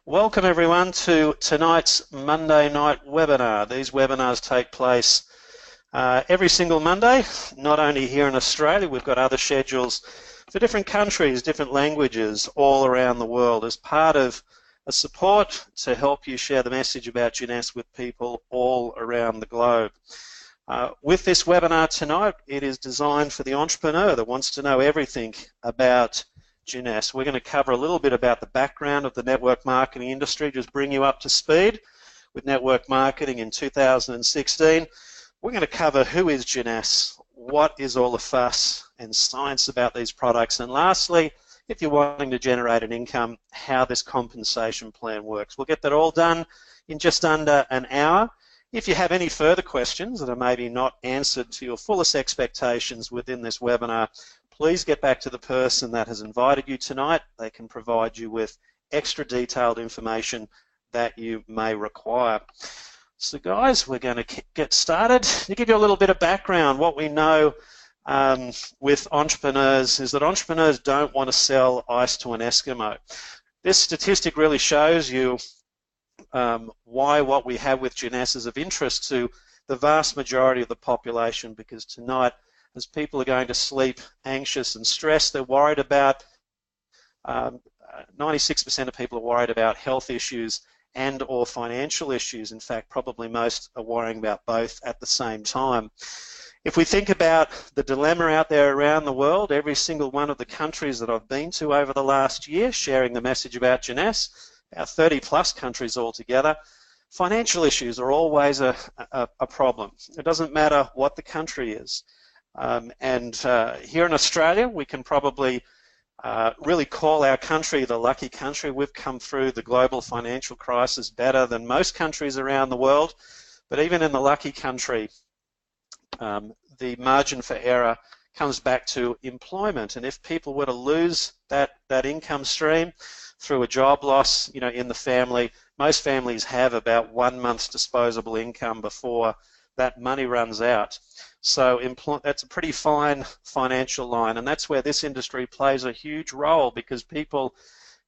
Welcome everyone to tonight's Monday night webinar. These webinars take place every single Monday, not only here in Australia, we've got other schedules for different countries, different languages all around the world as part of a support to help you share the message about Jeunesse with people all around the globe. With this webinar tonight, it is designed for the entrepreneur that wants to know everything about Jeunesse. We're going to cover a little bit about the background of the network marketing industry, just bring you up to speed with network marketing in 2016. We're going to cover who is Jeunesse, what is all the fuss and science about these products, and lastly, if you're wanting to generate an income, how this compensation plan works. We'll get that all done in just under an hour. If you have any further questions that are maybe not answered to your fullest expectations within this webinar, please get back to the person that has invited you tonight. They can provide you with extra detailed information that you may require. So guys, we're going to get started. To give you a little bit of background, what we know with entrepreneurs is that entrepreneurs don't want to sell ice to an Eskimo. This statistic really shows you why what we have with Jeunesse is of interest to the vast majority of the population, because tonight, as people are going to sleep anxious and stressed, they're worried about, 96% of people are worried about health issues and or financial issues. In fact, probably most are worrying about both at the same time. If we think about the dilemma out there around the world, every single one of the countries that I've been to over the last year, sharing the message about Jeunesse, about 30 plus countries altogether, financial issues are always a problem. It doesn't matter what the country is. Here in Australia, we can probably really call our country the lucky country. We've come through the global financial crisis better than most countries around the world. But even in the lucky country, the margin for error comes back to employment. And if people were to lose that income stream through a job loss, you know, in the family, most families have about 1 month's disposable income before that money runs out. So that's a pretty fine financial line, and that's where this industry plays a huge role, because people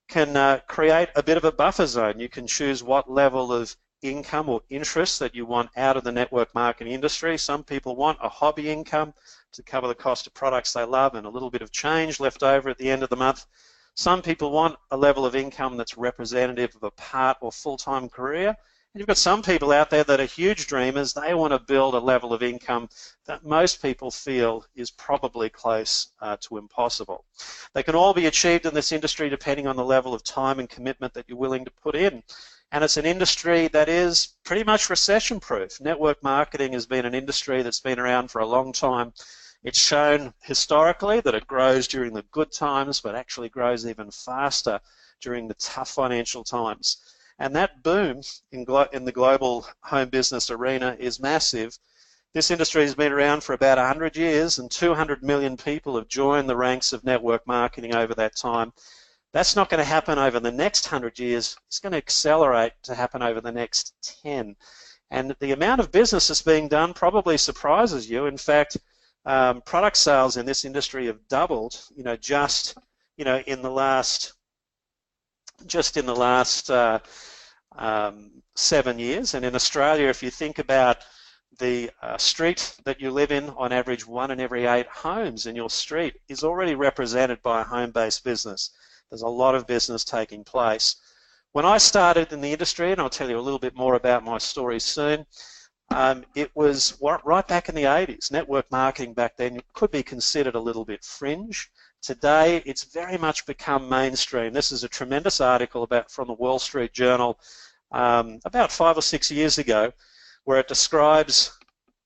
can create a bit of a buffer zone. You can choose what level of income or interest that you want out of the network marketing industry. Some people want a hobby income to cover the cost of products they love and a little bit of change left over at the end of the month. Some people want a level of income that's representative of a part or full-time career. And you've got some people out there that are huge dreamers. They want to build a level of income that most people feel is probably close to impossible. They can all be achieved in this industry depending on the level of time and commitment that you're willing to put in. And it's an industry that is pretty much recession-proof. Network marketing has been an industry that's been around for a long time. It's shown historically that it grows during the good times, but actually grows even faster during the tough financial times. And that boom in the global home business arena is massive. This industry has been around for about 100 years, and 200 million people have joined the ranks of network marketing over that time. That's not going to happen over the next 100 years. It's going to accelerate to happen over the next 10. And the amount of business that's being done probably surprises you. In fact, product sales in this industry have doubled, in the last 7 years. And in Australia, if you think about the street that you live in, on average 1 in every 8 homes in your street is already represented by a home-based business. There's a lot of business taking place. When I started in the industry, and I'll tell you a little bit more about my story soon, it was right back in the 80s. Network marketing back then could be considered a little bit fringe. Today, it's very much become mainstream. This is a tremendous article from the Wall Street Journal about 5 or 6 years ago, where it describes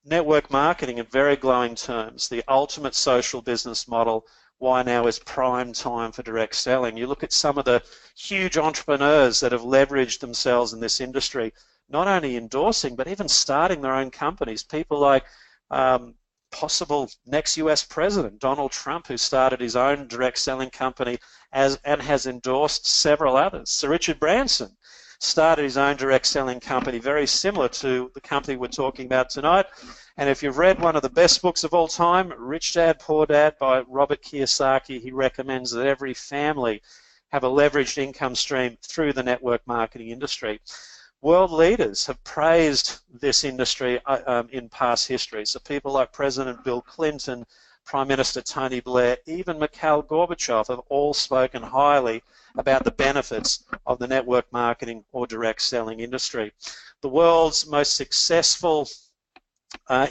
network marketing in very glowing terms, the ultimate social business model, why now is prime time for direct selling. You look at some of the huge entrepreneurs that have leveraged themselves in this industry, not only endorsing, but even starting their own companies. People like possible next US president, Donald Trump, who started his own direct selling company and has endorsed several others. Sir Richard Branson started his own direct selling company, very similar to the company we're talking about tonight. And if you've read one of the best books of all time, Rich Dad, Poor Dad by Robert Kiyosaki, he recommends that every family have a leveraged income stream through the network marketing industry. World leaders have praised this industry in past history. So people like President Bill Clinton, Prime Minister Tony Blair, even Mikhail Gorbachev have all spoken highly about the benefits of the network marketing or direct selling industry. The world's most successful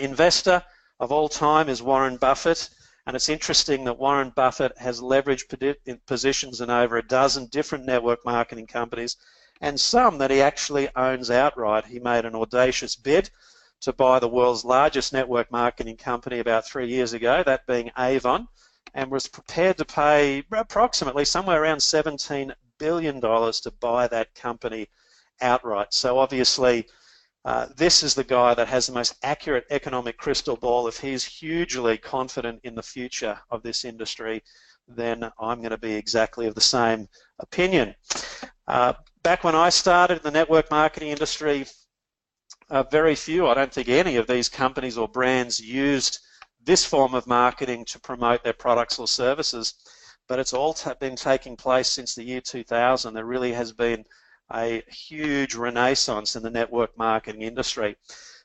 investor of all time is Warren Buffett, and it's interesting that Warren Buffett has leveraged positions in over a dozen different network marketing companies, and some that he actually owns outright. He made an audacious bid to buy the world's largest network marketing company about 3 years ago, that being Avon, and was prepared to pay approximately somewhere around $17 billion to buy that company outright. So obviously this is the guy that has the most accurate economic crystal ball. If he's hugely confident in the future of this industry, then I'm going to be exactly of the same opinion. Back when I started in the network marketing industry, very few, I don't think any of these companies or brands used this form of marketing to promote their products or services, but it's all been taking place since the year 2000. There really has been a huge renaissance in the network marketing industry.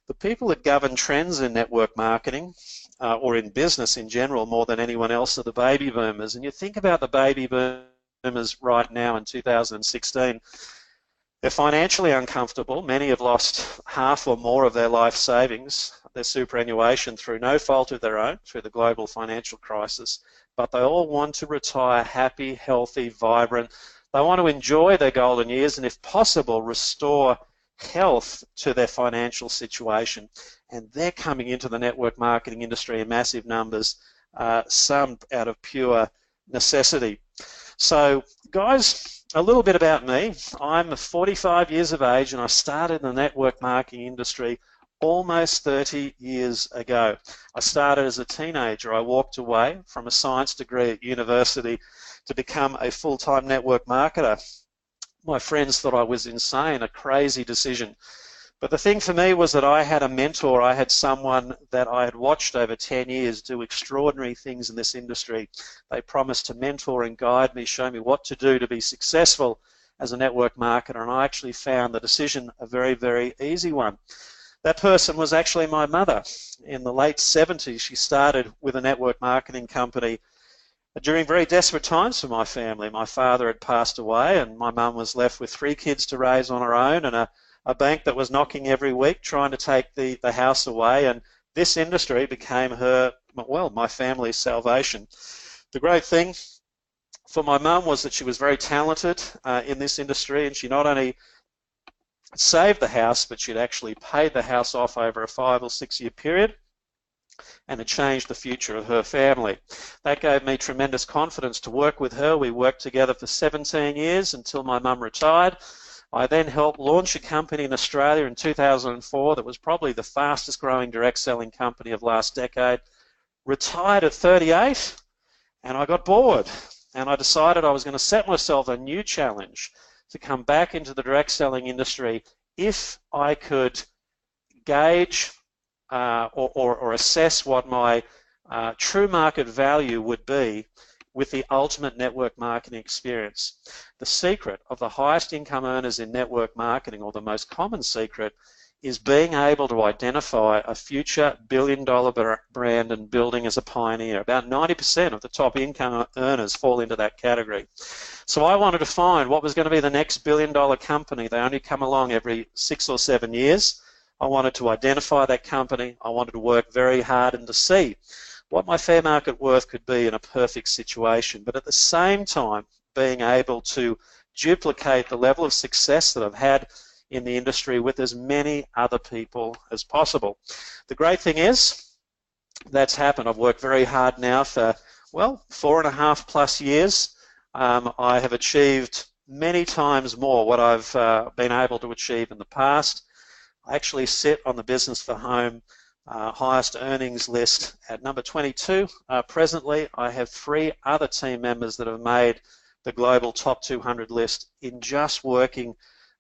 The people that govern trends in network marketing or in business in general more than anyone else are the baby boomers. And you think about the baby boomers right now in 2016, they're financially uncomfortable. Many have lost half or more of their life savings, their superannuation, through no fault of their own, through the global financial crisis. But they all want to retire happy, healthy, vibrant. They want to enjoy their golden years and, if possible, restore health to their financial situation. And they're coming into the network marketing industry in massive numbers, some out of pure necessity. So, guys, a little bit about me. I'm 45 years of age and I started in the network marketing industry almost 30 years ago. I started as a teenager. I walked away from a science degree at university to become a full-time network marketer. My friends thought I was insane, a crazy decision. But the thing for me was that I had a mentor. I had someone that I had watched over 10 years do extraordinary things in this industry. They promised to mentor and guide me, show me what to do to be successful as a network marketer, and I actually found the decision a very, very easy one. That person was actually my mother. In the late 70s, she started with a network marketing company during very desperate times for my family. My father had passed away and my mum was left with 3 kids to raise on her own, and a bank that was knocking every week trying to take the house away, and this industry became her, well, my family's salvation. The great thing for my mum was that she was very talented in this industry, and she not only saved the house, but she'd actually paid the house off over a 5 or 6 year period, and it changed the future of her family. That gave me tremendous confidence to work with her. We worked together for 17 years until my mum retired. I then helped launch a company in Australia in 2004 that was probably the fastest growing direct selling company of last decade. Retired at 38, and I got bored, and I decided I was going to set myself a new challenge to come back into the direct selling industry if I could gauge or assess what my true market value would be with the ultimate network marketing experience. The secret of the highest income earners in network marketing, or the most common secret, is being able to identify a future billion-dollar brand and building as a pioneer. About 90% of the top income earners fall into that category. So I wanted to find what was going to be the next billion-dollar company. They only come along every 6 or 7 years. I wanted to identify that company. I wanted to work very hard and to see what my fair market worth could be in a perfect situation, but at the same time being able to duplicate the level of success that I've had in the industry with as many other people as possible. The great thing is that's happened. I've worked very hard now for, well, 4.5+ years. I have achieved many times more what I've been able to achieve in the past. I actually sit on the Business for Home highest earnings list at number 22. Presently, I have 3 other team members that have made the global top 200 list in just working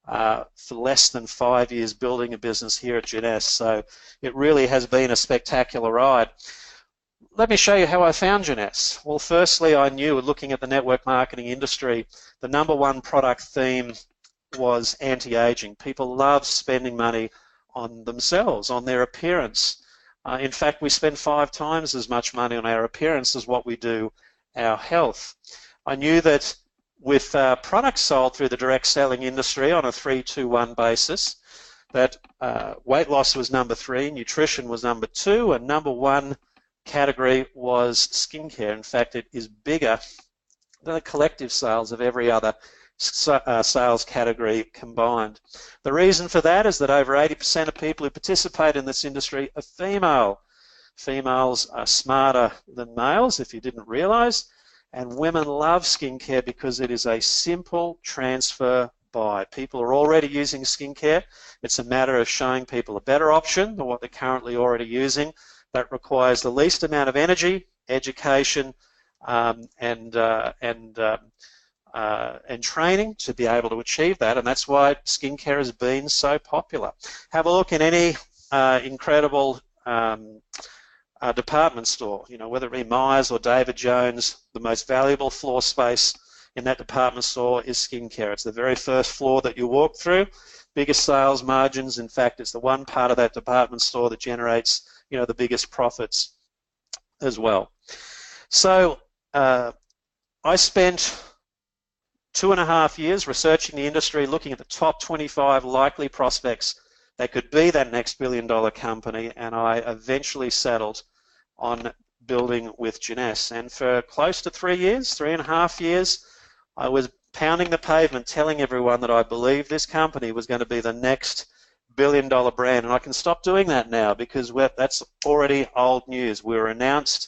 for less than 5 years building a business here at Jeunesse. So it really has been a spectacular ride. let me show you how I found Jeunesse. Well, firstly, I knew, looking at the network marketing industry, the #1 product theme was anti-aging. People love spending money on themselves, on their appearance. In fact, we spend 5 times as much money on our appearance as what we do our health. I knew that with products sold through the direct selling industry on a 3-2-1 basis, that weight loss was #3, nutrition was #2, and #1 category was skincare. In fact, it is bigger than the collective sales of every other sales category combined. The reason for that is that over 80% of people who participate in this industry are female. Females are smarter than males, if you didn't realize, and women love skincare because it is a simple transfer buy. People are already using skincare. It's a matter of showing people a better option than what they're currently already using that requires the least amount of energy, education, and training to be able to achieve that, and that's why skincare has been so popular. Have a look in any incredible department store, you know, whether it be Myers or David Jones, the most valuable floor space in that department store is skincare. It's the very first floor that you walk through, biggest sales margins. In fact, it's the one part of that department store that generates, you know, the biggest profits as well. So I spent 2.5 years researching the industry, looking at the top 25 likely prospects that could be that next billion-dollar company, and I eventually settled on building with Jeunesse. And for close to 3 years, 3.5 years, I was pounding the pavement telling everyone that I believed this company was going to be the next billion-dollar brand, and I can stop doing that now because that's already old news. We were announced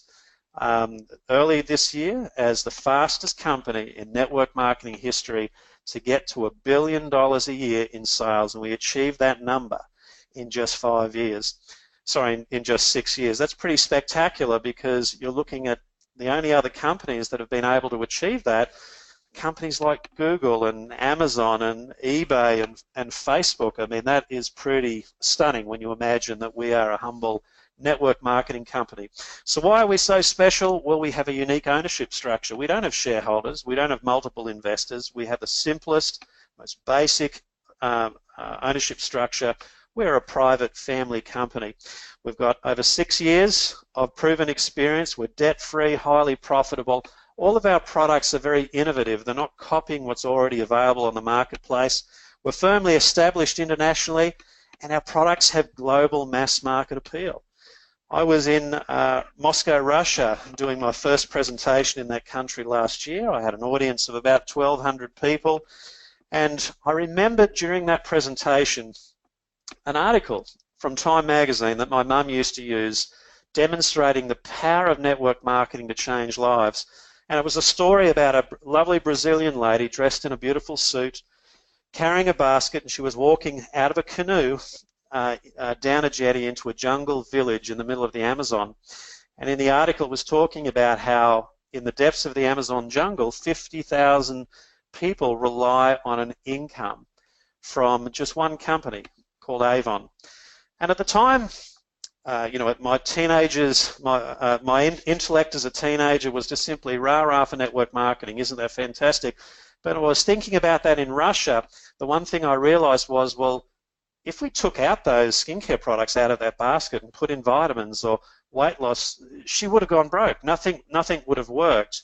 early this year as the fastest company in network marketing history to get to $1 billion a year in sales, and we achieved that number in just 5 years. Sorry, in just 6 years. That's pretty spectacular because you're looking at the only other companies that have been able to achieve that, companies like Google and Amazon and eBay and Facebook. I mean, that is pretty stunning when you imagine that we are a humble network marketing company. So why are we so special? Well, we have a unique ownership structure. We don't have shareholders. We don't have multiple investors. We have the simplest, most basic ownership structure. We're a private family company. We've got over 6 years of proven experience. We're debt-free, highly profitable. All of our products are very innovative. They're not copying what's already available on the marketplace. We're firmly established internationally, and our products have global mass market appeal. I was in Moscow, Russia, doing my first presentation in that country last year. I had an audience of about 1,200 people, and I remembered during that presentation an article from Time magazine that my mum used to use demonstrating the power of network marketing to change lives. And it was a story about a lovely Brazilian lady dressed in a beautiful suit, carrying a basket, and she was walking out of a canoe down a jetty into a jungle village in the middle of the Amazon. And in the article it was talking about how in the depths of the Amazon jungle, 50,000 people rely on an income from just one company called Avon. And at the time, you know, my teenagers, my intellect as a teenager was just simply rah-rah for network marketing. Isn't that fantastic? But I was thinking about that in Russia. The one thing I realized was, well, if we took out those skincare products out of that basket and put in vitamins or weight loss, she would have gone broke. Nothing would have worked.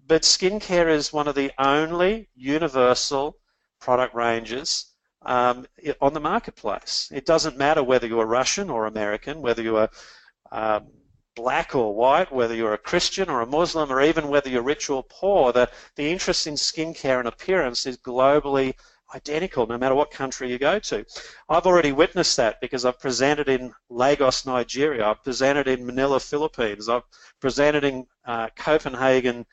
But skincare is one of the only universal product ranges on the marketplace. It doesn't matter whether you're Russian or American, whether you are black or white, whether you're a Christian or a Muslim, or even whether you're rich or poor. The interest in skincare and appearance is globally identical no matter what country you go to. I've already witnessed that because I've presented in Lagos, Nigeria. I've presented in Manila, Philippines. I've presented in Copenhagen,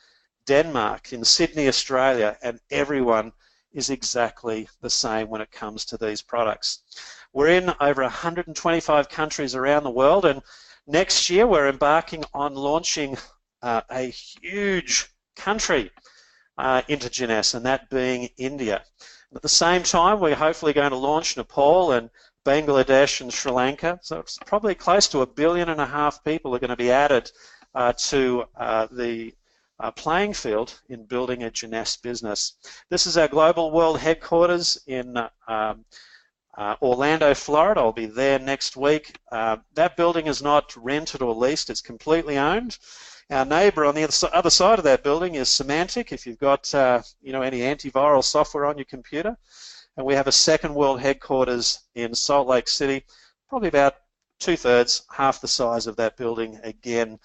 Denmark, in Sydney, Australia, and everyone is exactly the same when it comes to these products. We're in over 125 countries around the world, and next year we're embarking on launching a huge country into Jeunesse, and that being India. At the same time, we're hopefully going to launch Nepal and Bangladesh and Sri Lanka, so it's probably close to 1.5 billion people are going to be added to the playing field in building a Jeunesse business. This is our global world headquarters in Orlando, Florida. I'll be there next week. That building is not rented or leased, it's completely owned. Our neighbour on the other side of that building is Symantec, if you've got you know, any antiviral software on your computer. And we have a second world headquarters in Salt Lake City, probably about 2/3, half the size of that building, again,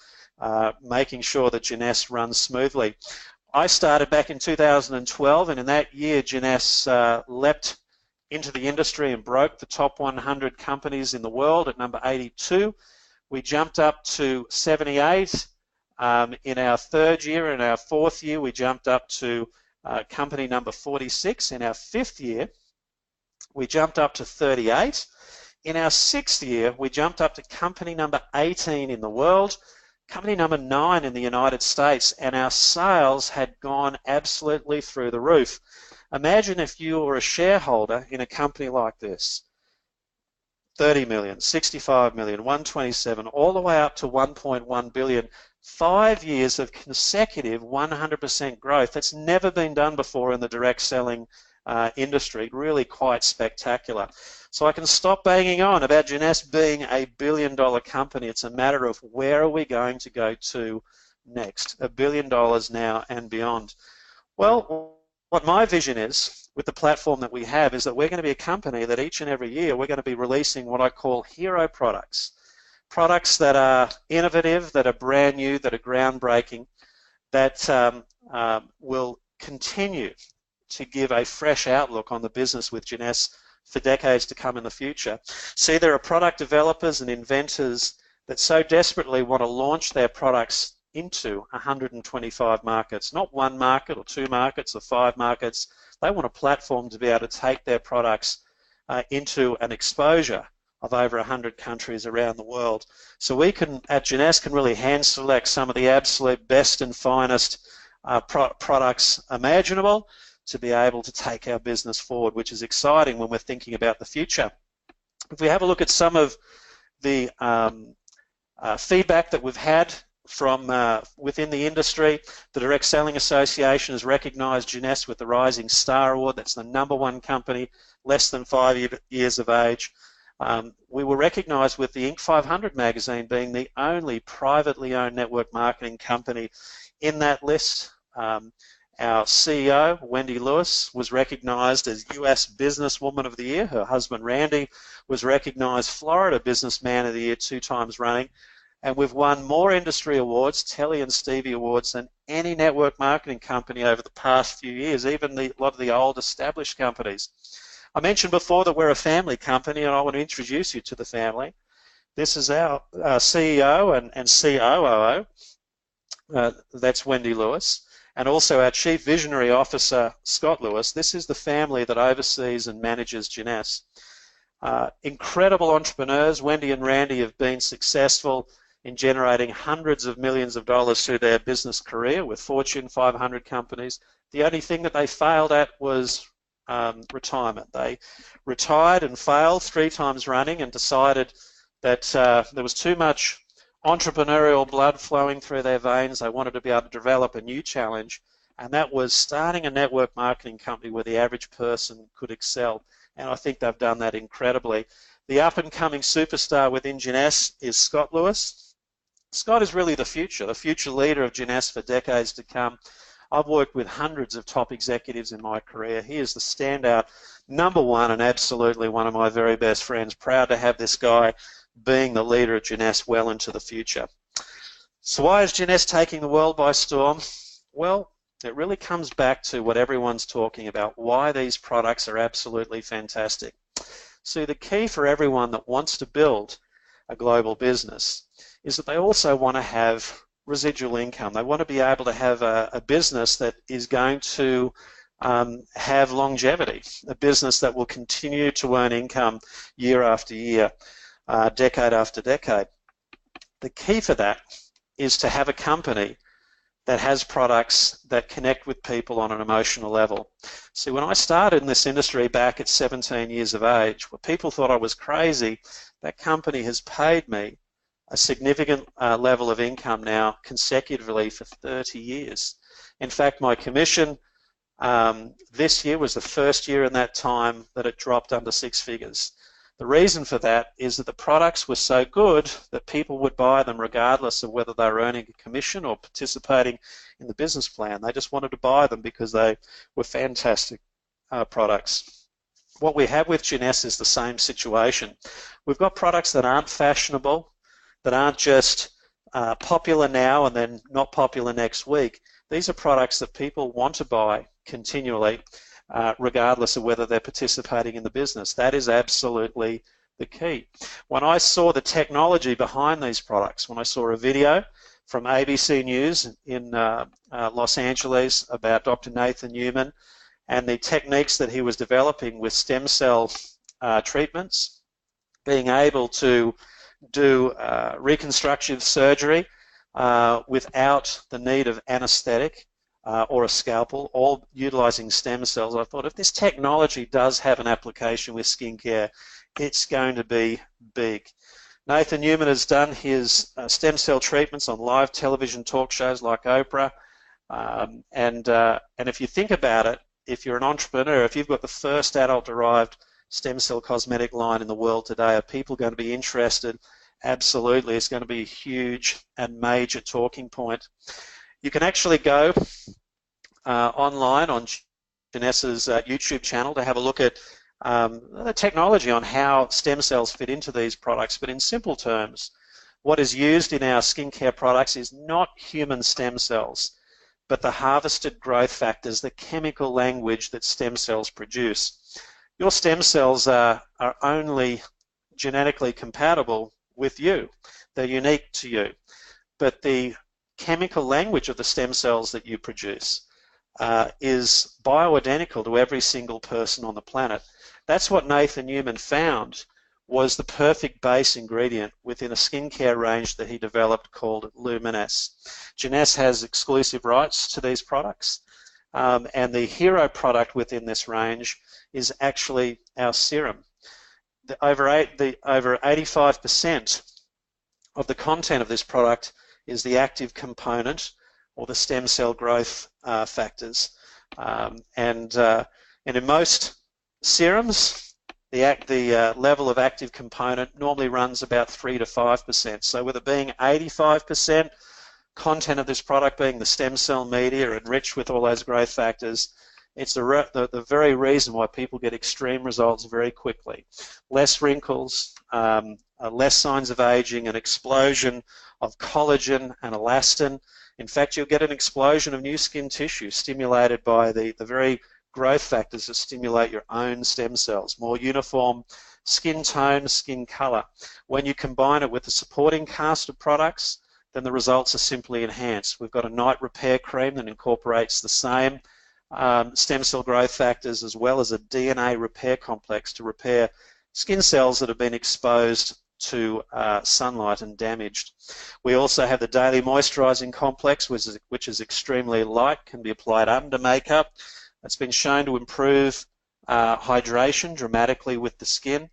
making sure that Jeunesse runs smoothly. I started back in 2012, and in that year Jeunesse leapt into the industry and broke the top 100 companies in the world at number 82. We jumped up to 78 in our third year. In our fourth year we jumped up to company number 46. In our fifth year we jumped up to 38. In our sixth year we jumped up to company number 18 in the world, company number 9 in the United States, and our sales had gone absolutely through the roof. Imagine if you were a shareholder in a company like this. 30 million, 65 million, 127, all the way up to 1.1 billion. 5 years of consecutive 100% growth. That's never been done before in the direct selling industry. Really quite spectacular. So I can stop banging on about Jeunesse being a billion-dollar company. It's a matter of where are we going to go to next. $1 billion now and beyond. Well, what my vision is with the platform that we have is that we're going to be a company that each and every year we're going to be releasing what I call hero products. Products that are innovative, that are brand new, that are groundbreaking, that will continue to give a fresh outlook on the business with Jeunesse for decades to come in the future. See, there are product developers and inventors that so desperately want to launch their products into 125 markets, not one market or 2 markets or 5 markets. They want a platform to be able to take their products into an exposure of over 100 countries around the world. So we can, at Jeunesse, can really hand select some of the absolute best and finest products imaginable to be able to take our business forward, which is exciting when we're thinking about the future. If we have a look at some of the feedback that we've had from within the industry, the Direct Selling Association has recognised Jeunesse with the Rising Star Award. That's the #1 company, less than 5 years of age. We were recognised with the Inc. 500 magazine being the only privately owned network marketing company in that list. Our CEO, Wendy Lewis, was recognised as US Businesswoman of the Year. Her husband, Randy, was recognised Florida Businessman of the Year 2 times running. And we've won more industry awards, Telly and Stevie Awards, than any network marketing company over the past few years, even a lot of the old established companies. I mentioned before that we're a family company, and I want to introduce you to the family. This is our CEO and COO. That's Wendy Lewis. And also our Chief Visionary Officer, Scott Lewis. This is the family that oversees and manages Jeunesse. Incredible entrepreneurs. Wendy and Randy have been successful in generating hundreds of millions of dollars through their business career with Fortune 500 companies. The only thing that they failed at was retirement. They retired and failed 3 times running and decided that there was too much entrepreneurial blood flowing through their veins. They wanted to be able to develop a new challenge, and that was starting a network marketing company where the average person could excel. And I think they've done that incredibly. The up-and-coming superstar within Jeunesse is Scott Lewis. Scott is really the future leader of Jeunesse for decades to come. I've worked with hundreds of top executives in my career. He is the standout #1 and absolutely one of my very best friends. Proud to have this guy being the leader of Jeunesse well into the future. So why is Jeunesse taking the world by storm? Well, it really comes back to what everyone's talking about, why these products are absolutely fantastic. So the key for everyone that wants to build a global business is that they also want to have residual income. They want to be able to have a business that is going to have longevity, a business that will continue to earn income year after year, decade after decade. The key for that is to have a company that has products that connect with people on an emotional level. See, when I started in this industry back at 17 years of age, where people thought I was crazy, that company has paid me a significant level of income now consecutively for 30 years. In fact, my commission this year was the first year in that time that it dropped under 6 figures. The reason for that is that the products were so good that people would buy them regardless of whether they were earning a commission or participating in the business plan. They just wanted to buy them because they were fantastic products. What we have with Jeunesse is the same situation. We've got products that aren't fashionable, that aren't just popular now and then not popular next week. These are products that people want to buy continually, regardless of whether they're participating in the business. That is absolutely the key. When I saw the technology behind these products, when I saw a video from ABC News in Los Angeles about Dr. Nathan Newman and the techniques that he was developing with stem cell treatments, being able to do reconstructive surgery without the need of anesthetic or a scalpel, all utilizing stem cells, I thought if this technology does have an application with skincare, it's going to be big. Nathan Newman has done his stem cell treatments on live television talk shows like Oprah, and if you think about it, if you're an entrepreneur, if you've got the first adult-derived stem cell cosmetic line in the world today, are people going to be interested? Absolutely. It's going to be a huge and major talking point. You can actually go online on Jeunesse's YouTube channel to have a look at the technology on how stem cells fit into these products. But in simple terms, what is used in our skincare products is not human stem cells, but the harvested growth factors, the chemical language that stem cells produce. Your stem cells are only genetically compatible with you. They're unique to you. But the chemical language of the stem cells that you produce is bioidentical to every single person on the planet. That's what Nathan Newman found was the perfect base ingredient within a skincare range that he developed called Luminous. Jeunesse has exclusive rights to these products, and the hero product within this range is actually our serum. Over 85% of the content of this product is the active component or the stem cell growth factors. And in most serums, the level of active component normally runs about 3 to 5%. So with it being 85% content of this product being the stem cell media enriched with all those growth factors, it's the very reason why people get extreme results very quickly. Less wrinkles, less signs of aging, an explosion of collagen and elastin. In fact, you'll get an explosion of new skin tissue stimulated by the very growth factors that stimulate your own stem cells. More uniform skin tone, skin color. When you combine it with the supporting cast of products, then the results are simply enhanced. We've got a night repair cream that incorporates the same stem cell growth factors as well as a DNA repair complex to repair skin cells that have been exposed to sunlight and damaged. We also have the daily moisturizing complex, which is extremely light, can be applied under makeup. It's been shown to improve hydration dramatically with the skin,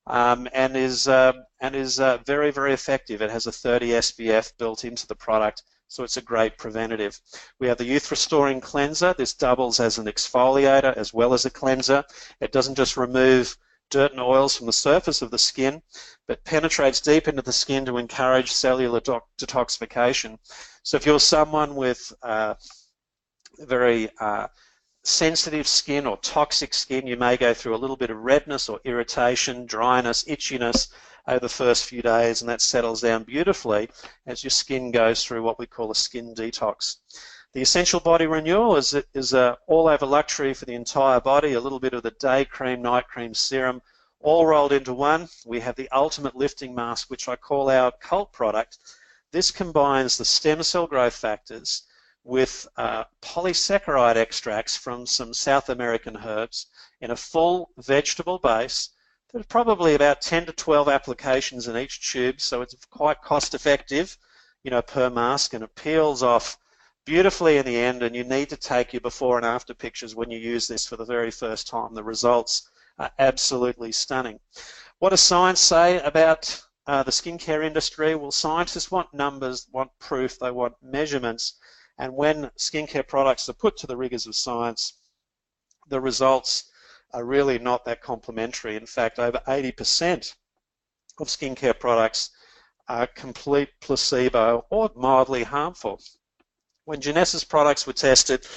and is very, very effective. It has a 30 SPF built into the product, so it's a great preventative. We have the Youth Restoring Cleanser. This doubles as an exfoliator as well as a cleanser. It doesn't just remove dirt and oils from the surface of the skin, but penetrates deep into the skin to encourage cellular detoxification. So if you're someone with very sensitive skin or toxic skin, you may go through a little bit of redness or irritation, dryness, itchiness over the first few days, and that settles down beautifully as your skin goes through what we call a skin detox. The Essential Body Renewal is a all-over luxury for the entire body, a little bit of the day cream, night cream, serum, all rolled into one. We have the Ultimate Lifting Mask, which I call our cult product. This combines the stem cell growth factors with polysaccharide extracts from some South American herbs in a full vegetable base. There's probably about 10 to 12 applications in each tube, so it's quite cost effective, per mask, and it peels off beautifully in the end, and you need to take your before and after pictures when you use this for the very first time. The results are absolutely stunning. What does science say about the skincare industry? Well, scientists want numbers, want proof, they want measurements, and when skincare products are put to the rigors of science, the results are really not that complementary. In fact, over 80% of skincare products are complete placebo or mildly harmful. When Jeunesse's products were tested,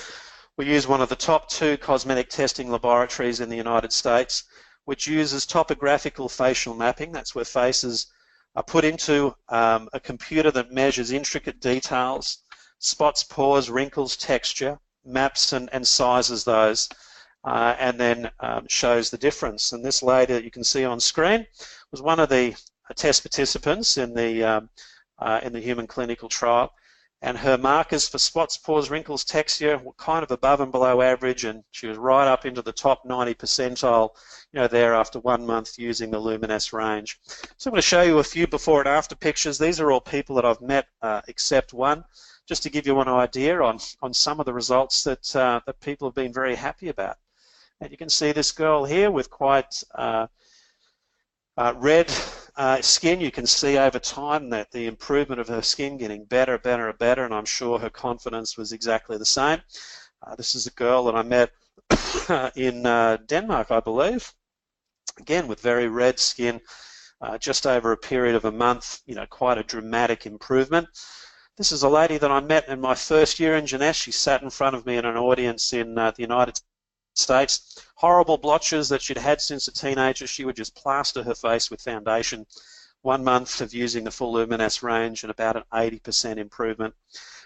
we used one of the top 2 cosmetic testing laboratories in the United States, which uses topographical facial mapping. That's where faces are put into a computer that measures intricate details, spots, pores, wrinkles, texture, maps and sizes those, and then shows the difference. And this lady that you can see on screen was one of the test participants in the human clinical trial, and her markers for spots, pores, wrinkles, texture were kind of above and below average, and she was right up into the top 90 percentile, there after 1 month using the Luminesse range. So I'm going to show you a few before and after pictures. These are all people that I've met except one, just to give you an idea on some of the results that that people have been very happy about. And you can see this girl here with quite red skin. You can see over time that the improvement of her skin getting better, and I'm sure her confidence was exactly the same. This is a girl that I met in Denmark, I believe, again with very red skin, just over a period of a month, quite a dramatic improvement. This is a lady that I met in my first year in Jeunesse. She sat in front of me in an audience in the United States. Horrible blotches that she'd had since a teenager. She would just plaster her face with foundation. 1 month of using the full Luminesse range and about an 80% improvement.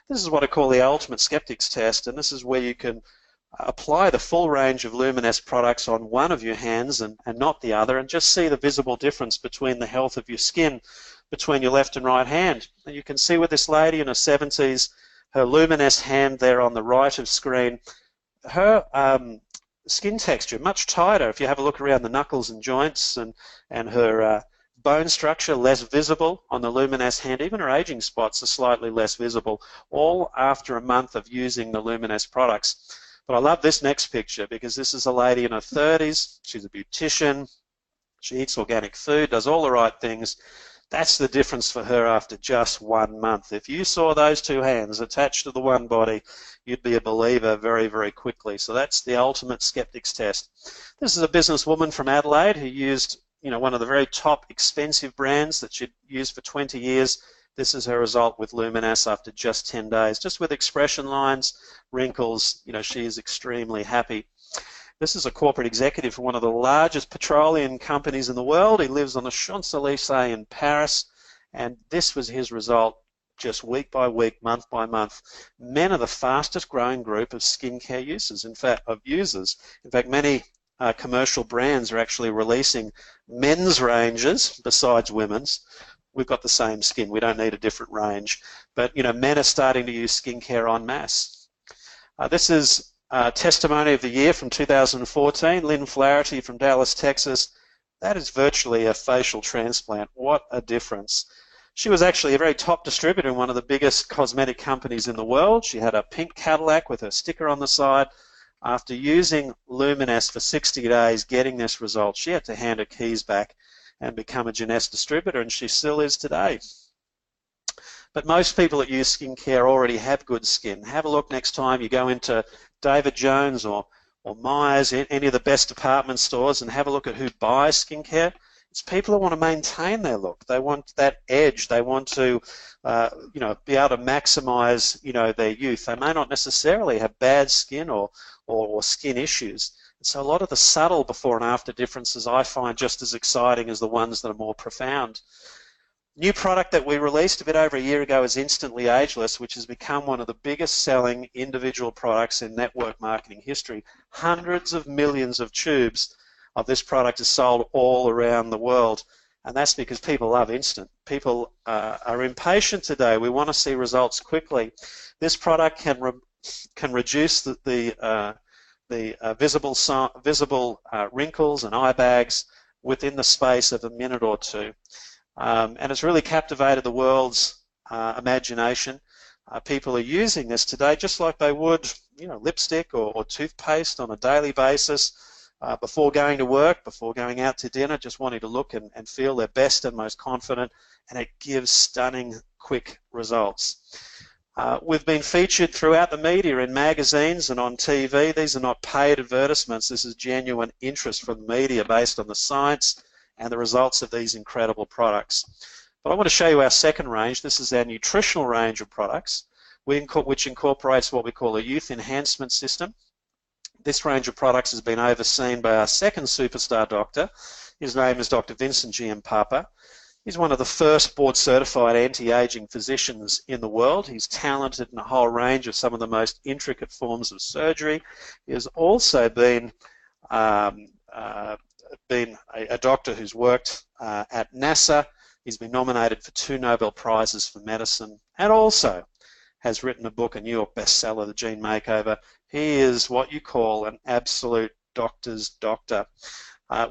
This is what I call the ultimate skeptics test, and this is where you can apply the full range of Luminesse products on one of your hands and not the other, and just see the visible difference between the health of your skin between your left and right hand. And you can see with this lady in her 70s, her Luminesse hand there on the right of screen, her skin texture much tighter. If you have a look around the knuckles and joints, and her bone structure less visible on the Luminesse hand. Even her aging spots are slightly less visible, all after a month of using the Luminesse products. But I love this next picture because this is a lady in her 30s. She's a beautician. She eats organic food, does all the right things. That's the difference for her after just 1 month. If you saw those 2 hands attached to the one body, you'd be a believer very, very quickly. So that's the ultimate skeptics test. This is a businesswoman from Adelaide who used, one of the very top expensive brands that she'd used for 20 years. This is her result with Luminesse after just 10 days. Just with expression lines, wrinkles, she is extremely happy. This is a corporate executive for one of the largest petroleum companies in the world. He lives on the Champs-Élysées in Paris, and this was his result just week by week, month by month. Men are the fastest growing group of skincare users, in fact, many commercial brands are actually releasing men's ranges besides women's. We've got the same skin. We don't need a different range. But, men are starting to use skincare en masse. This is testimony of the year from 2014, Lynn Flaherty from Dallas, Texas. That is virtually a facial transplant. What a difference. She was actually a very top distributor in one of the biggest cosmetic companies in the world. She had a pink Cadillac with her sticker on the side. After using Luminesse for 60 days, getting this result, she had to hand her keys back and become a Jeunesse distributor, and she still is today. But most people that use skincare already have good skin. Have a look next time you go into David Jones or Myers, any of the best department stores, and have a look at who buys skincare. It's people who want to maintain their look. They want that edge. They want to, be able to maximize, their youth. They may not necessarily have bad skin or skin issues. So a lot of the subtle before and after differences I find just as exciting as the ones that are more profound. New product that we released a bit over a year ago is Instantly Ageless, which has become one of the biggest selling individual products in network marketing history. Hundreds of millions of tubes of this product is sold all around the world, and that's because people love instant. People are impatient today. We want to see results quickly. This product can reduce the visible wrinkles and eye bags within the space of a minute or two. And it's really captivated the world's imagination. People are using this today just like they would, lipstick or toothpaste on a daily basis. before going to work, before going out to dinner, just wanting to look and feel their best and most confident, and it gives stunning, quick results. We've been featured throughout the media in magazines and on TV. These are not paid advertisements. This is genuine interest from the media based on the science and the results of these incredible products. But I want to show you our second range. This is our nutritional range of products, which incorporates what we call a youth enhancement system. This range of products has been overseen by our second superstar doctor. His name is Dr. Vincent Giampapa. He's one of the first board-certified anti-aging physicians in the world. He's talented in a whole range of some of the most intricate forms of surgery. He has also been a doctor who's worked at NASA. He's been nominated for 2 Nobel Prizes for medicine, and also has written a book, a New York bestseller, The Gene Makeover. He is what you call an absolute doctor's doctor.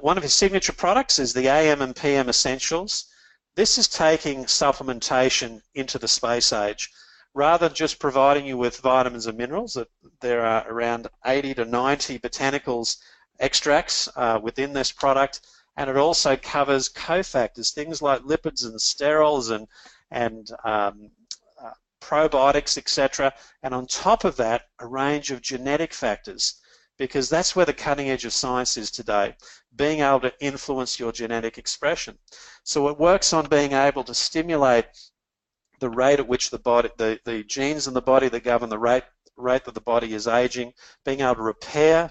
One of his signature products is the AM and PM Essentials. This is taking supplementation into the space age. Rather than just providing you with vitamins and minerals, there are around 80 to 90 botanicals extracts within this product, and it also covers cofactors, things like lipids and sterols and probiotics, etc. And on top of that, a range of genetic factors, because that's where the cutting edge of science is today, being able to influence your genetic expression. So it works on being able to stimulate the rate at which the body, the genes in the body that govern the rate that the body is aging, being able to repair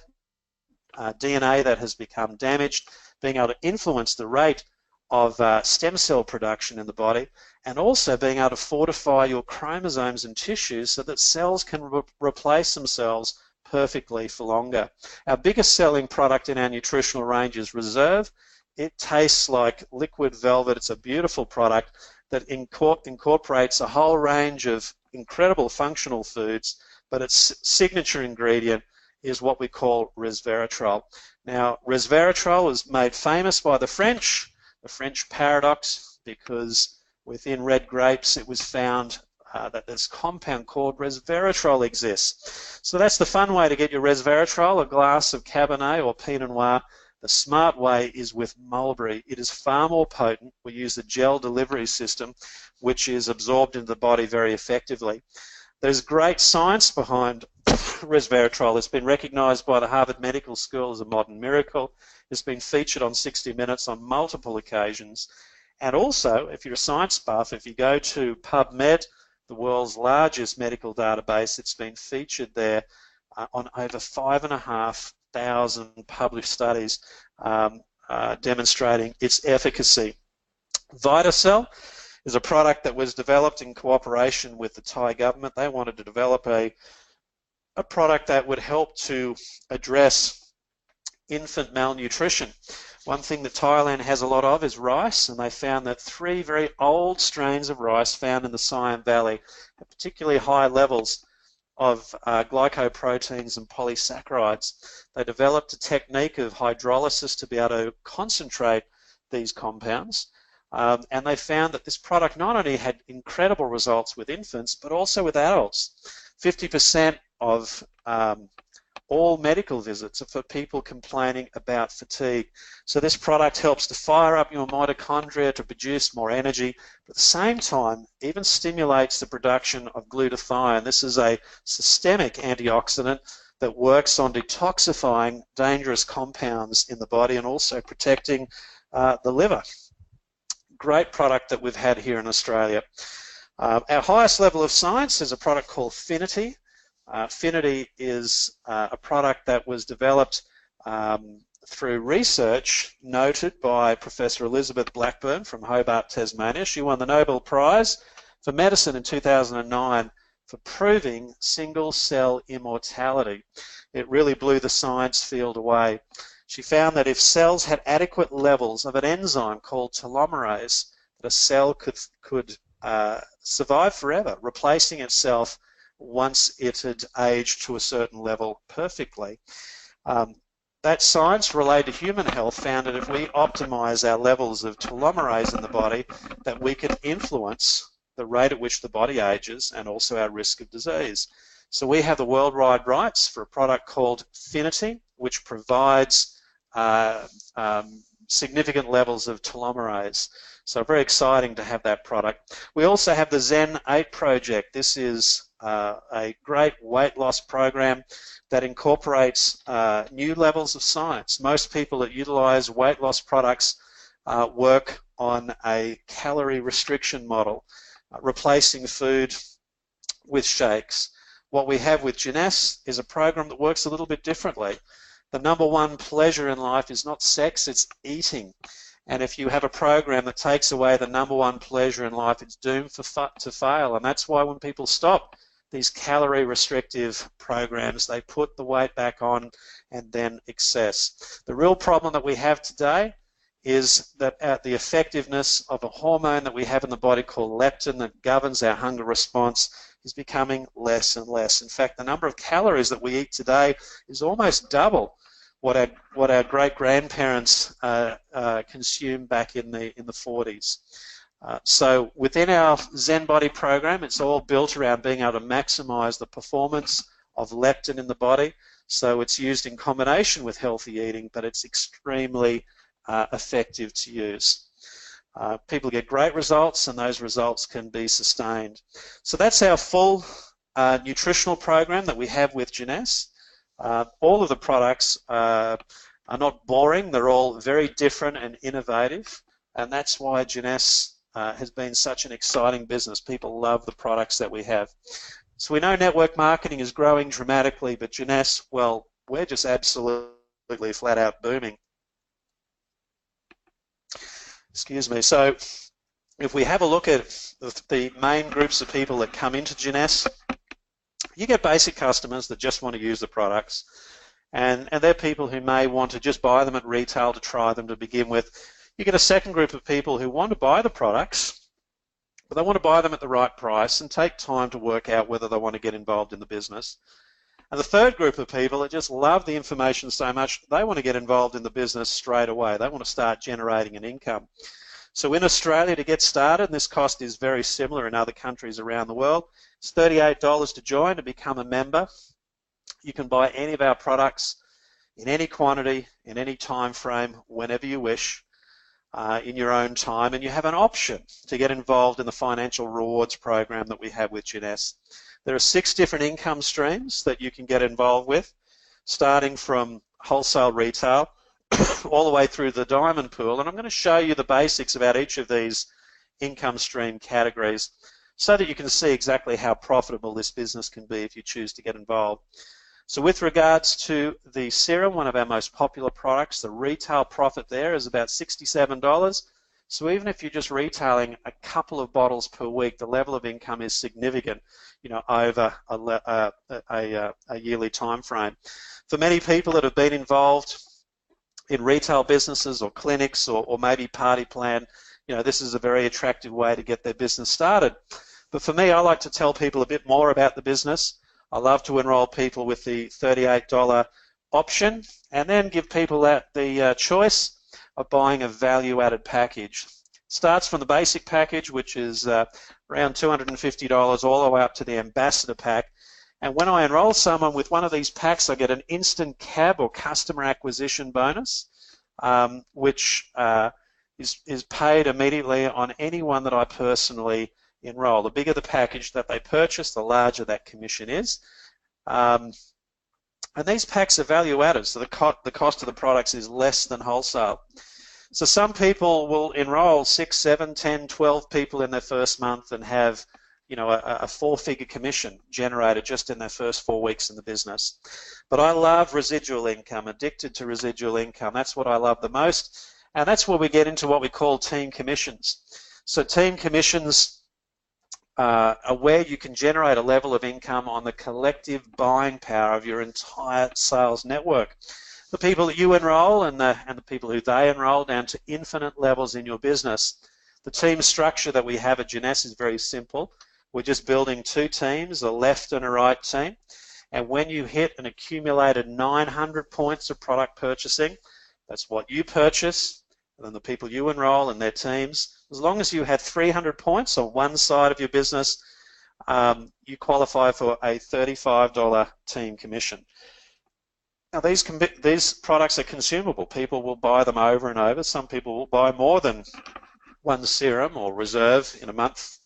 DNA that has become damaged, being able to influence the rate of stem cell production in the body, and also being able to fortify your chromosomes and tissues so that cells can replace themselves perfectly for longer. Our biggest selling product in our nutritional range is Reserve. It tastes like liquid velvet. It's a beautiful product that incorporates a whole range of incredible functional foods, but its signature ingredient is what we call resveratrol. Now, resveratrol is made famous by the French paradox, because within red grapes it was found that this compound called resveratrol exists. So that's the fun way to get your resveratrol, a glass of Cabernet or Pinot Noir. The smart way is with mulberry. It is far more potent. We use a gel delivery system which is absorbed into the body very effectively. There's great science behind resveratrol. It's been recognized by the Harvard Medical School as a modern miracle. It's been featured on 60 Minutes on multiple occasions. And also, if you're a science buff, if you go to PubMed, the world's largest medical database, it's been featured there on over 5,500 published studies demonstrating its efficacy. VitaCell is a product that was developed in cooperation with the Thai government. They wanted to develop a product that would help to address infant malnutrition. One thing that Thailand has a lot of is rice, and they found that 3 very old strains of rice found in the Siam Valley have particularly high levels of glycoproteins and polysaccharides. They developed a technique of hydrolysis to be able to concentrate these compounds, and they found that this product not only had incredible results with infants, but also with adults. 50% of all medical visits are for people complaining about fatigue. So this product helps to fire up your mitochondria to produce more energy, but at the same time even stimulates the production of glutathione. This is a systemic antioxidant that works on detoxifying dangerous compounds in the body and also protecting the liver. Great product that we've had here in Australia. Our highest level of science is a product called Finity. Finity is a product that was developed through research noted by Professor Elizabeth Blackburn from Hobart, Tasmania. She won the Nobel Prize for Medicine in 2009 for proving single-cell immortality. It really blew the science field away. She found that if cells had adequate levels of an enzyme called telomerase, that a cell could survive forever, replacing itself once it had aged to a certain level perfectly. That science related to human health found that if we optimize our levels of telomerase in the body, that we could influence the rate at which the body ages and also our risk of disease. So we have the worldwide rights for a product called Finity, which provides significant levels of telomerase. So very exciting to have that product. We also have the Zen 8 project. This is a great weight loss program that incorporates new levels of science. Most people that utilize weight loss products work on a calorie restriction model, replacing food with shakes. What we have with Jeunesse is a program that works a little bit differently. The #1 pleasure in life is not sex, it's eating. And if you have a program that takes away the #1 pleasure in life, it's doomed to fail. And that's why when people stop these calorie restrictive programs, they put the weight back on and then excess. The real problem that we have today is that the effectiveness of a hormone that we have in the body called leptin that governs our hunger response is becoming less and less. In fact, the number of calories that we eat today is almost double what our great-grandparents consumed back in the 40s. So within our Zen Body program, it's all built around being able to maximize the performance of leptin in the body. So it's used in combination with healthy eating, but it's extremely effective to use. People get great results, and those results can be sustained. So that's our full nutritional program that we have with Jeunesse. All of the products are not boring. They're all very different and innovative, and that's why Jeunesse has been such an exciting business. People love the products that we have. So we know network marketing is growing dramatically, but Jeunesse, well, we're just absolutely flat out booming. Excuse me. So if we have a look at the main groups of people that come into Jeunesse, you get basic customers that just want to use the products, and they're people who may want to just buy them at retail to try them to begin with. You get a second group of people who want to buy the products, but they want to buy them at the right price and take time to work out whether they want to get involved in the business. And the third group of people that just love the information so much, they want to get involved in the business straight away. They want to start generating an income. So in Australia, to get started, and this cost is very similar in other countries around the world, it's $38 to join, to become a member. You can buy any of our products in any quantity, in any time frame, whenever you wish, in your own time, and you have an option to get involved in the financial rewards program that we have with Jeunesse. There are 6 different income streams that you can get involved with, starting from wholesale retail all the way through the diamond pool, and I'm going to show you the basics about each of these income stream categories so that you can see exactly how profitable this business can be if you choose to get involved. So with regards to the serum, one of our most popular products, the retail profit there is about $67. So even if you're just retailing a couple of bottles per week, the level of income is significant, you know, over a yearly time frame. For many people that have been involved in retail businesses or clinics or maybe party plan, you know, this is a very attractive way to get their business started. But for me, I like to tell people a bit more about the business. I love to enroll people with the $38 option and then give people the choice of buying a value-added package. Starts from the basic package, which is around $250 all the way up to the ambassador pack. And when I enroll someone with one of these packs, I get an instant CAB or customer acquisition bonus, which is paid immediately on anyone that I personally enroll. The bigger the package that they purchase, the larger that commission is. And these packs are value added, so the cost of the products is less than wholesale. So some people will enroll 6, 7, 10, 12 people in their first month and have, you know, a 4-figure commission generated just in their first 4 weeks in the business. But I love residual income, addicted to residual income. That's what I love the most, and that's where we get into what we call team commissions. So team commissions are where you can generate a level of income on the collective buying power of your entire sales network. The people that you enroll and the people who they enroll, down to infinite levels in your business. The team structure that we have at Jeunesse is very simple. We're just building 2 teams, a left and a right team. And when you hit an accumulated 900 points of product purchasing, that's what you purchase, and then the people you enroll and their teams. As long as you have 300 points on one side of your business, you qualify for a $35 team commission. Now these products are consumable. People will buy them over and over. Some people will buy more than one serum or reserve in a month.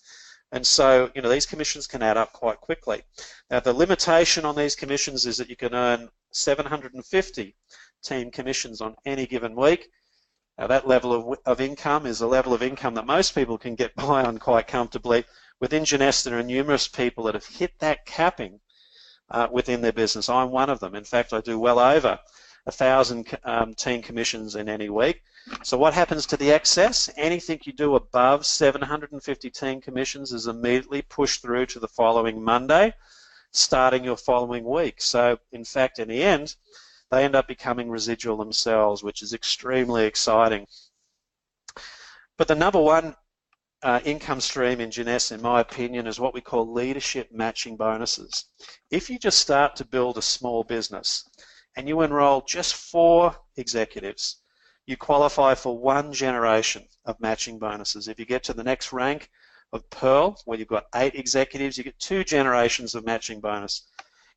And so, these commissions can add up quite quickly. Now, the limitation on these commissions is that you can earn 750 team commissions on any given week. Now, that level of income is a level of income that most people can get by on quite comfortably. Within Jeunesse, there are numerous people that have hit that capping within their business. I'm one of them. In fact, I do well over 1,000 team commissions in any week. So what happens to the excess? Anything you do above 750 team commissions is immediately pushed through to the following Monday, starting your following week. So in fact, in the end, they end up becoming residual themselves, which is extremely exciting. But the number one income stream in Jeunesse, in my opinion, is what we call leadership matching bonuses. If you just start to build a small business and you enroll just 4 executives, you qualify for 1 generation of matching bonuses. If you get to the next rank of Pearl, where you've got 8 executives, you get 2 generations of matching bonus.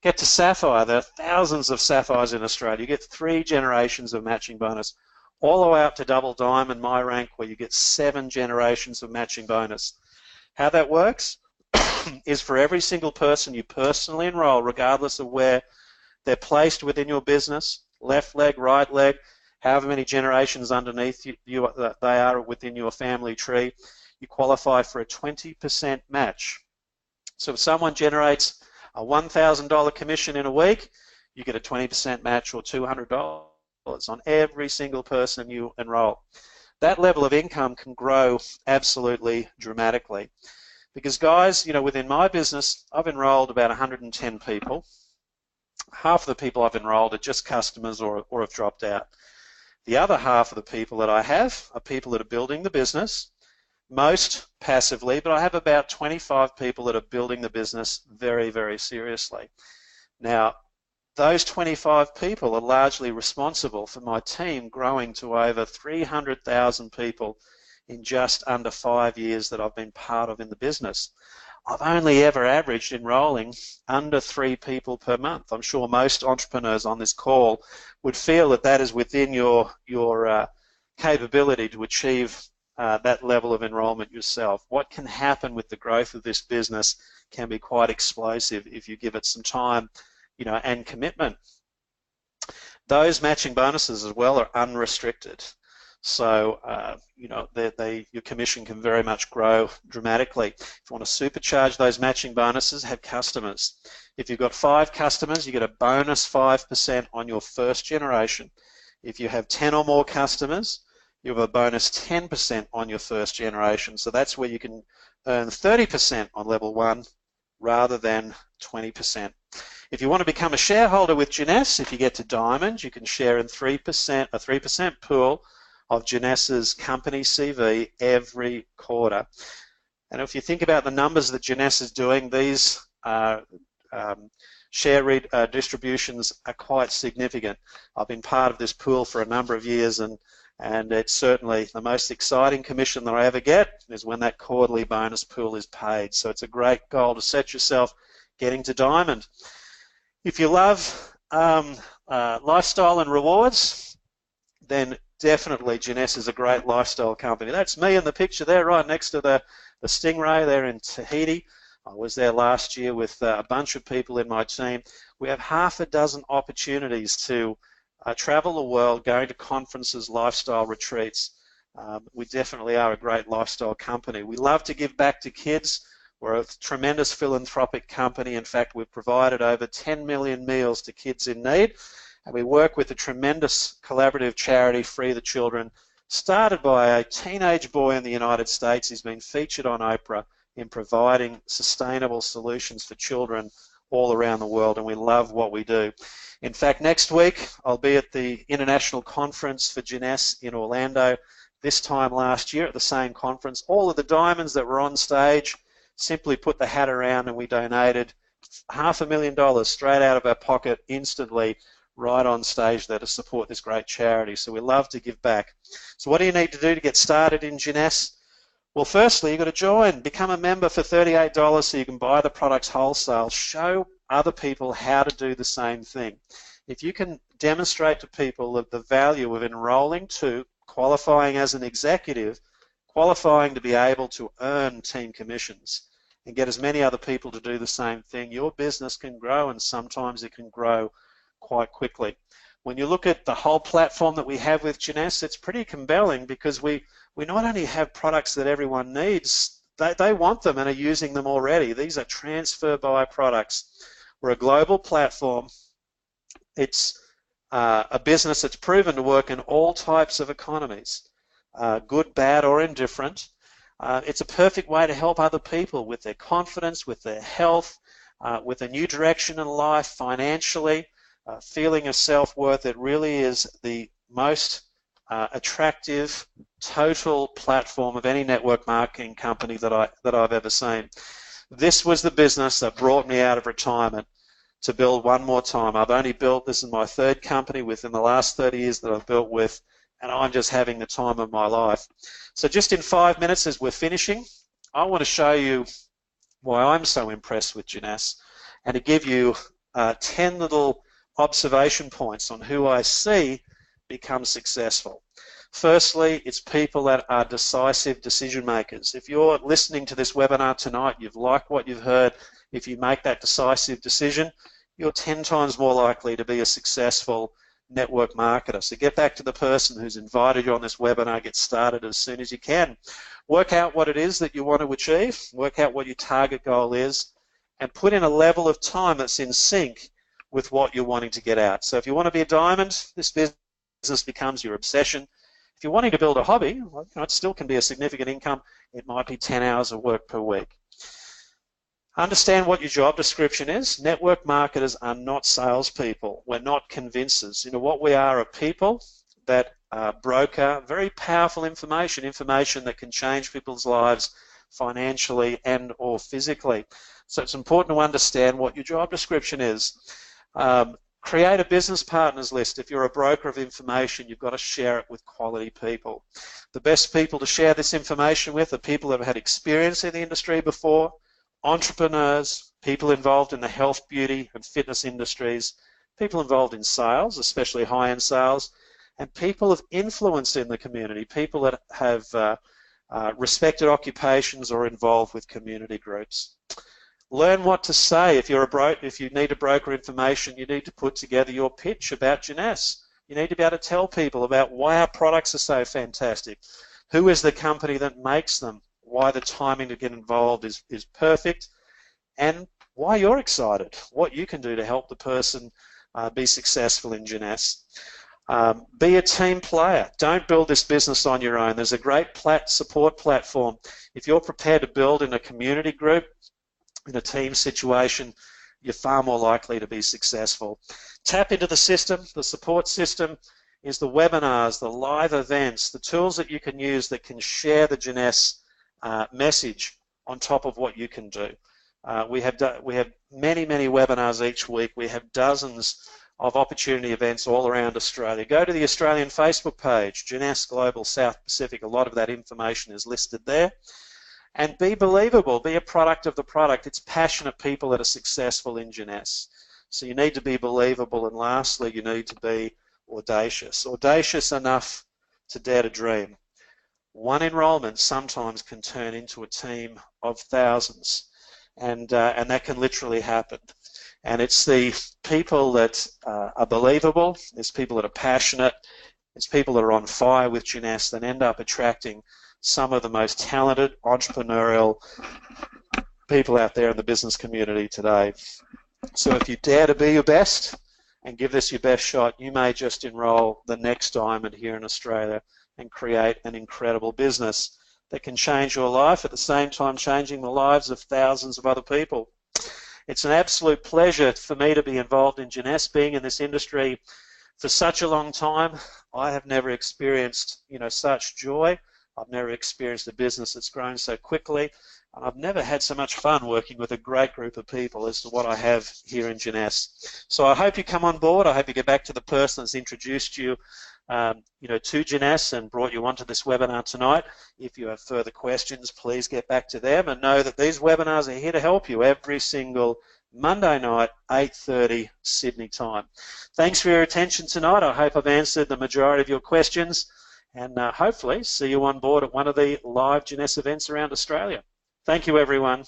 Get to Sapphire, there are thousands of Sapphires in Australia, you get 3 generations of matching bonus. All the way up to Double Diamond, my rank, where you get 7 generations of matching bonus. How that works is for every single person you personally enroll, regardless of where they're placed within your business, left leg, right leg, however many generations underneath you they are within your family tree, you qualify for a 20% match. So if someone generates a $1,000 commission in a week, you get a 20% match, or $200 on every single person you enroll. That level of income can grow absolutely dramatically. Because guys, within my business, I've enrolled about 110 people. Half of the people I've enrolled are just customers or have dropped out. The other half of the people that I have are people that are building the business, most passively, but I have about 25 people that are building the business very, very seriously. Now, those 25 people are largely responsible for my team growing to over 300,000 people in just under 5 years that I've been part of in the business. I've only ever averaged enrolling under 3 people per month. I'm sure most entrepreneurs on this call would feel that that is within your capability to achieve that level of enrollment yourself. What can happen with the growth of this business can be quite explosive if you give it some time, and commitment. Those matching bonuses as well are unrestricted. So, your commission can very much grow dramatically. If you want to supercharge those matching bonuses, have customers. If you've got 5 customers, you get a bonus 5% on your first generation. If you have 10 or more customers, you have a bonus 10% on your first generation. So that's where you can earn 30% on level 1 rather than 20%. If you want to become a shareholder with Jeunesse, if you get to Diamond, you can share in a 3% pool of Jeunesse's company CV every quarter. And if you think about the numbers that Jeunesse is doing, these share distributions are quite significant. I've been part of this pool for a number of years, and it's certainly the most exciting commission that I ever get is when that quarterly bonus pool is paid. So it's a great goal to set yourself getting to Diamond. If you love lifestyle and rewards, then definitely Jeunesse is a great lifestyle company. That's me in the picture there, right next to the Stingray there in Tahiti. I was there last year with a bunch of people in my team. We have half a dozen opportunities to travel the world, going to conferences, lifestyle retreats. We definitely are a great lifestyle company. We love to give back to kids. We're a tremendous philanthropic company. In fact, we've provided over 10 million meals to kids in need. And we work with a tremendous collaborative charity, Free the Children, started by a teenage boy in the United States. He's been featured on Oprah in providing sustainable solutions for children all around the world, and we love what we do. In fact, next week I'll be at the International Conference for Jeunesse in Orlando. This time last year at the same conference, all of the diamonds that were on stage simply put the hat around and we donated $500,000 straight out of our pocket instantly right on stage there to support this great charity. So we love to give back. So what do you need to do to get started in Jeunesse? Well, firstly, you've got to join. Become a member for $38 so you can buy the products wholesale. Show other people how to do the same thing. If you can demonstrate to people the value of enrolling to, qualifying as an executive, qualifying to be able to earn team commissions and get as many other people to do the same thing, your business can grow, and sometimes it can grow quite quickly. When you look at the whole platform that we have with Jeunesse, it's pretty compelling because we not only have products that everyone needs, they want them and are using them already. These are transfer buy products. We're a global platform. It's a business that's proven to work in all types of economies, good, bad, or indifferent. It's a perfect way to help other people with their confidence, with their health, with a new direction in life, financially, feeling of self-worth. It really is the most attractive total platform of any network marketing company that I've ever seen. This was the business that brought me out of retirement to build one more time. I've only built, this is my third company within the last 30 years that I've built with, and I'm just having the time of my life. So just in 5 minutes as we're finishing, I want to show you why I'm so impressed with Jeunesse and to give you 10 little observation points on who I see become successful. Firstly, it's people that are decisive decision makers. If you're listening to this webinar tonight, you've liked what you've heard, if you make that decisive decision, you're 10 times more likely to be a successful network marketer. So get back to the person who's invited you on this webinar, get started as soon as you can. Work out what it is that you want to achieve, work out what your target goal is, and put in a level of time that's in sync with what you're wanting to get out. So if you want to be a diamond, this business becomes your obsession. If you're wanting to build a hobby, well, it still can be a significant income. It might be 10 hours of work per week. Understand what your job description is. Network marketers are not salespeople. We're not convincers. What we are people that broker very powerful information that can change people's lives financially and or physically. So it's important to understand what your job description is. Create a business partners list. If you're a broker of information, you've got to share it with quality people. The best people to share this information with are people that have had experience in the industry before, entrepreneurs, people involved in the health, beauty, and fitness industries, people involved in sales, especially high-end sales, and people of influence in the community, people that have respected occupations or involved with community groups. Learn what to say. If you need to broker information, you need to put together your pitch about Jeunesse. You need to be able to tell people about why our products are so fantastic, who is the company that makes them, why the timing to get involved is perfect, and why you're excited, what you can do to help the person be successful in Jeunesse. Be a team player. Don't build this business on your own. There's a great support platform. If you're prepared to build in a community group, in a team situation, you're far more likely to be successful. Tap into the system. The support system is the webinars, the live events, the tools that you can use that can share the Jeunesse message on top of what you can do. We have many webinars each week. We have dozens of opportunity events all around Australia. Go to the Australian Facebook page, Jeunesse Global South Pacific. A lot of that information is listed there. And be believable. Be a product of the product. It's passionate people that are successful in Jeunesse. So you need to be believable. And lastly, you need to be audacious. Audacious enough to dare to dream. One enrollment sometimes can turn into a team of thousands, and that can literally happen. And it's the people that are believable, it's people that are passionate, it's people that are on fire with Jeunesse that end up attracting some of the most talented entrepreneurial people out there in the business community today. So if you dare to be your best and give this your best shot, you may just enroll the next diamond here in Australia and create an incredible business that can change your life at the same time changing the lives of thousands of other people. It's an absolute pleasure for me to be involved in Jeunesse, being in this industry for such a long time. I have never experienced, such joy. I've never experienced a business that's grown so quickly, and I've never had so much fun working with a great group of people as to what I have here in Jeunesse. So I hope you come on board. I hope you get back to the person that's introduced you to Jeunesse and brought you onto this webinar tonight. If you have further questions, please get back to them and know that these webinars are here to help you every single Monday night, 8:30 Sydney time. Thanks for your attention tonight. I hope I've answered the majority of your questions, and hopefully see you on board at one of the live Jeunesse events around Australia. Thank you, everyone.